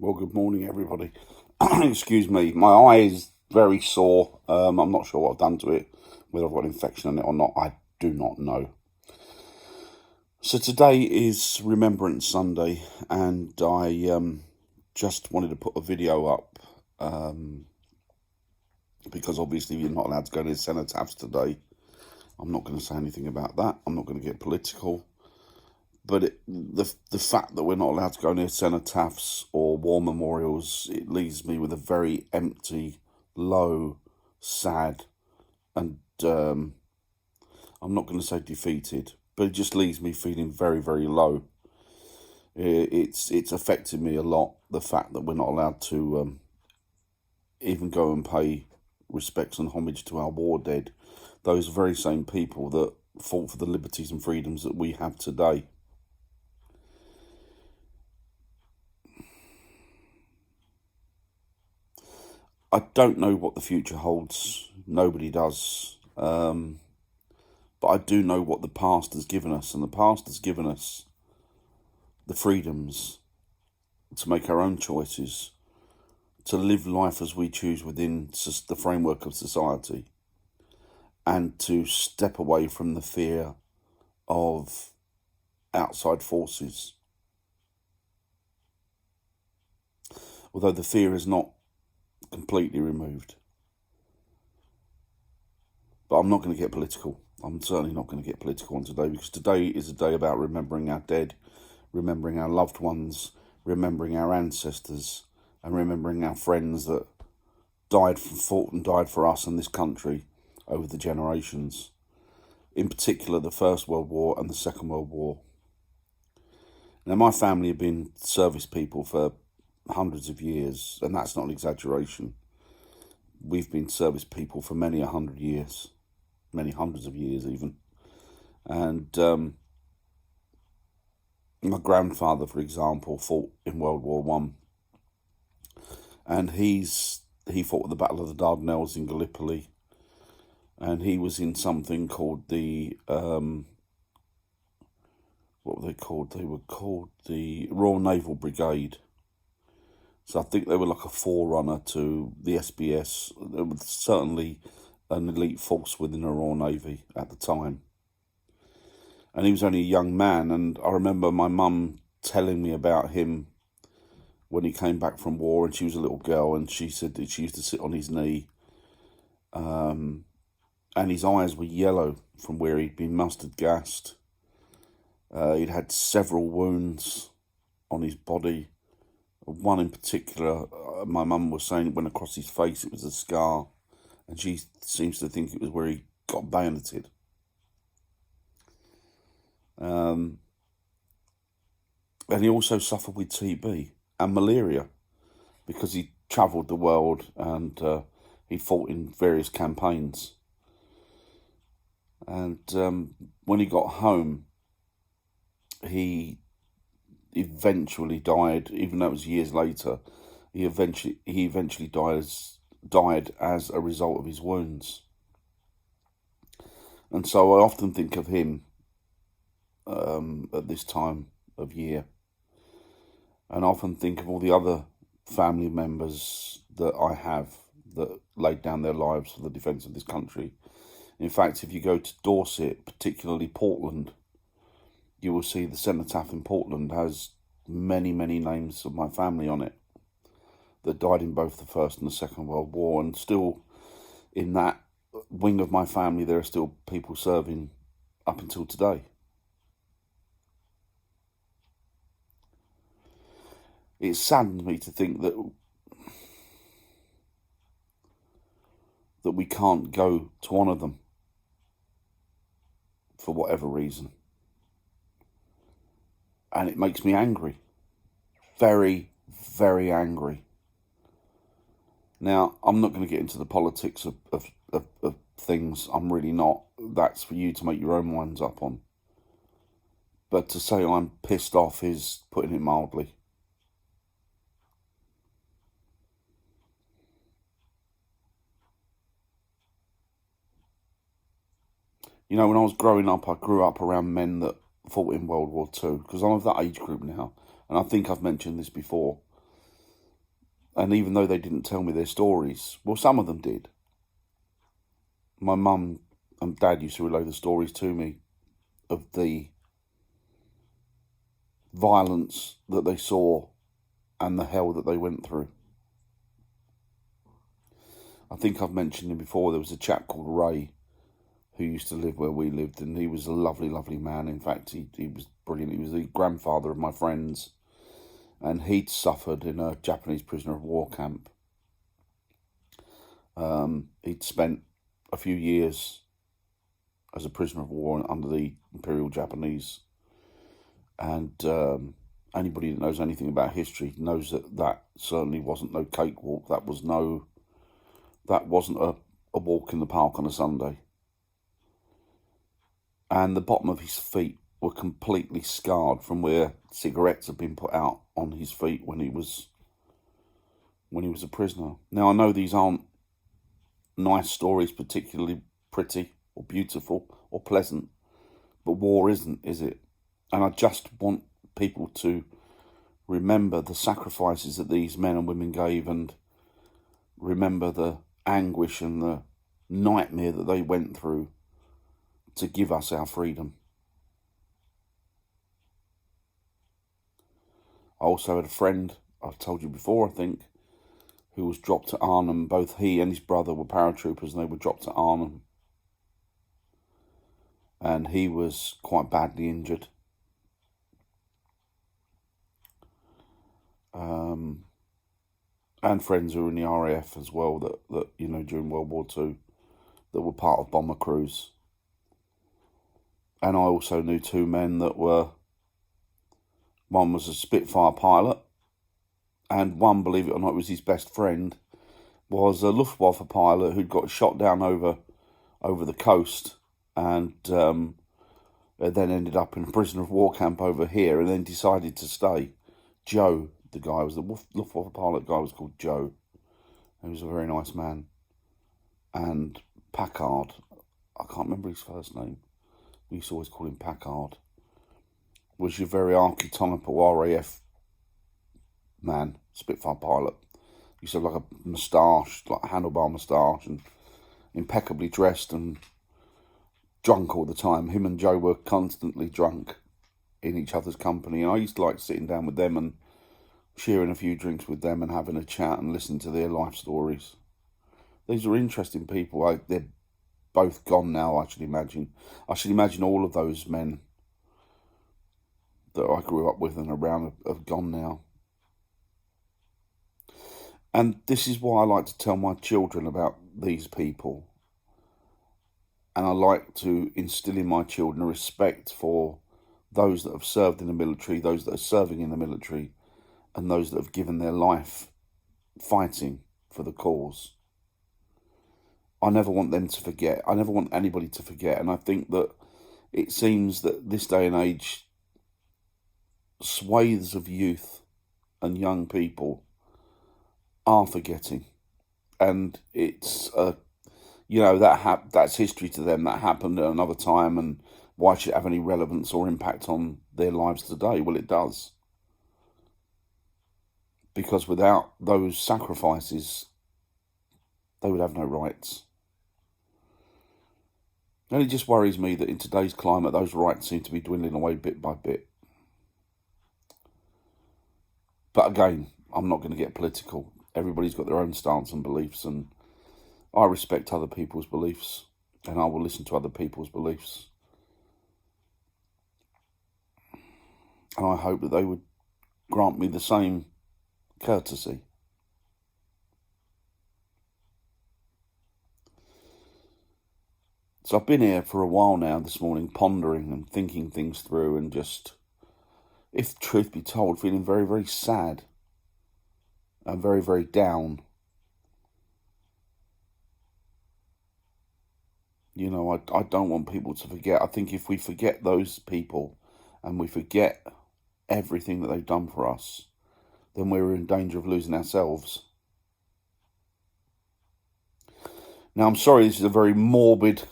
Well, good morning, everybody. Excuse me. My eye is very sore. I'm not sure what I've done to it, whether I've got an infection on it or not. I do not know. So today is Remembrance Sunday, and I just wanted to put a video up because obviously you're not allowed to go to the cenotaphs today. I'm not going to say anything about that. I'm not going to get political. But the fact that we're not allowed to go near cenotaphs or war memorials, it leaves me with a very empty, low, sad, and I'm not going to say defeated, but it just leaves me feeling very, very low. It's affected me a lot, the fact that we're not allowed to even go and pay respects and homage to our war dead, those very same people that fought for the liberties and freedoms that we have today. I don't know what the future holds. Nobody does. But I do know what the past has given us. And the past has given us the freedoms to make our own choices, to live life as we choose within the framework of society, and to step away from the fear of outside forces. Although the fear is not completely removed. But I'm not going to get political. I'm certainly not going to get political on today, because today is a day about remembering our dead, remembering our loved ones, remembering our ancestors, and remembering our friends that fought and died for us and this country over the generations. In particular, the First World War and the Second World War. Now, my family have been service people for hundreds of years, and that's not an exaggeration. We've been service people for many hundreds of years even. And my grandfather, for example, fought in World War One, and he fought at the Battle of the Dardanelles in Gallipoli, and he was in something called the what were they called? They were called the Royal Naval Brigade. So I think they were like a forerunner to the SBS. They were certainly an elite force within the Royal Navy at the time. And he was only a young man, and I remember my mum telling me about him when he came back from war, and she was a little girl, and she said that she used to sit on his knee, and his eyes were yellow from where he'd been mustard gassed. He'd had several wounds on his body. One in particular, my mum was saying it went across his face, it was a scar, and she seems to think it was where he got bayoneted. And he also suffered with TB and malaria, because he travelled the world and he fought in various campaigns. And when he got home, he eventually died, even though it was years later. He eventually died as a result of his wounds. And so I often think of him at this time of year, and I often think of all the other family members that I have that laid down their lives for the defence of this country. In fact, if you go to Dorset, particularly Portland, you will see the cenotaph in Portland has many, many names of my family on it that died in both the First and the Second World War. And still, in that wing of my family, there are still people serving up until today. It saddens me to think that we can't go to honour them for whatever reason. And it makes me angry. Very, very angry. Now, I'm not going to get into the politics of things. I'm really not. That's for you to make your own minds up on. But to say I'm pissed off is putting it mildly. You know, when I was growing up, I grew up around men that fought in World War II, because I'm of that age group now, and I think I've mentioned this before. And even though they didn't tell me their stories, well, some of them did. My mum and dad used to relay the stories to me of the violence that they saw and the hell that they went through. I think I've mentioned him before. There was a chap called Ray who used to live where we lived, and he was a lovely, lovely man. In fact, he was brilliant. He was the grandfather of my friends, and he'd suffered in a Japanese prisoner of war camp. He'd spent a few years as a prisoner of war under the Imperial Japanese, and anybody that knows anything about history knows that that certainly wasn't no cakewalk. That wasn't a walk in the park on a Sunday. And the bottom of his feet were completely scarred from where cigarettes had been put out on his feet when he was a prisoner. Now, I know these aren't nice stories, particularly pretty or beautiful or pleasant, but war isn't, is it? And I just want people to remember the sacrifices that these men and women gave, and remember the anguish and the nightmare that they went through to give us our freedom. I also had a friend, I've told you before, I think, who was dropped at Arnhem. Both he and his brother were paratroopers, and they were dropped at Arnhem. And he was quite badly injured. And friends who were in the RAF as well, that you know, during World War II, that were part of bomber crews. And I also knew two men that were, one was a Spitfire pilot, and one, believe it or not, was his best friend, was a Luftwaffe pilot who'd got shot down over the coast, and then ended up in a prisoner of war camp over here, and then decided to stay. Joe, the guy, was the Luftwaffe pilot guy, was called Joe. He was a very nice man. And Packard, I can't remember his first name. We used to always call him Packard. Was your very archetypal RAF man, Spitfire pilot. He used to have like a moustache, like a handlebar moustache, and impeccably dressed and drunk all the time. Him and Joe were constantly drunk in each other's company, and I used to like sitting down with them and sharing a few drinks with them and having a chat and listening to their life stories. These are interesting people. They're both gone now, I should imagine. I should imagine all of those men that I grew up with and around have gone now. And this is why I like to tell my children about these people. And I like to instill in my children a respect for those that have served in the military, those that are serving in the military, and those that have given their life fighting for the cause. I never want them to forget. I never want anybody to forget. And I think that it seems that this day and age, swathes of youth and young people are forgetting. And it's, that's history to them. That happened at another time, and why should it have any relevance or impact on their lives today? Well, it does. Because without those sacrifices, they would have no rights. And it just worries me that in today's climate, those rights seem to be dwindling away bit by bit. But again, I'm not going to get political. Everybody's got their own stance and beliefs, and I respect other people's beliefs, and I will listen to other people's beliefs. And I hope that they would grant me the same courtesy. So I've been here for a while now this morning, pondering and thinking things through, and just, if truth be told, feeling very, very sad and very, very down. You know, I don't want people to forget. I think if we forget those people and we forget everything that they've done for us, then we're in danger of losing ourselves. Now, I'm sorry, this is a very morbid,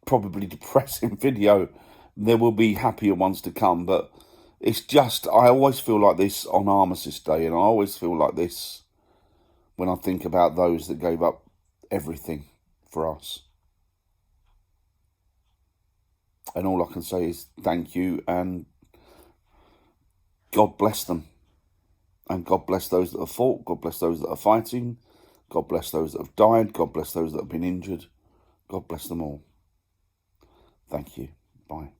probably depressing video. There will be happier ones to come, but it's just, I always feel like this on Armistice Day, and I always feel like this when I think about those that gave up everything for us. And all I can say is thank you, and God bless them. And God bless those that have fought. God bless those that are fighting. God bless those that have died. God bless those that have been injured. God bless them all. Thank you. Bye.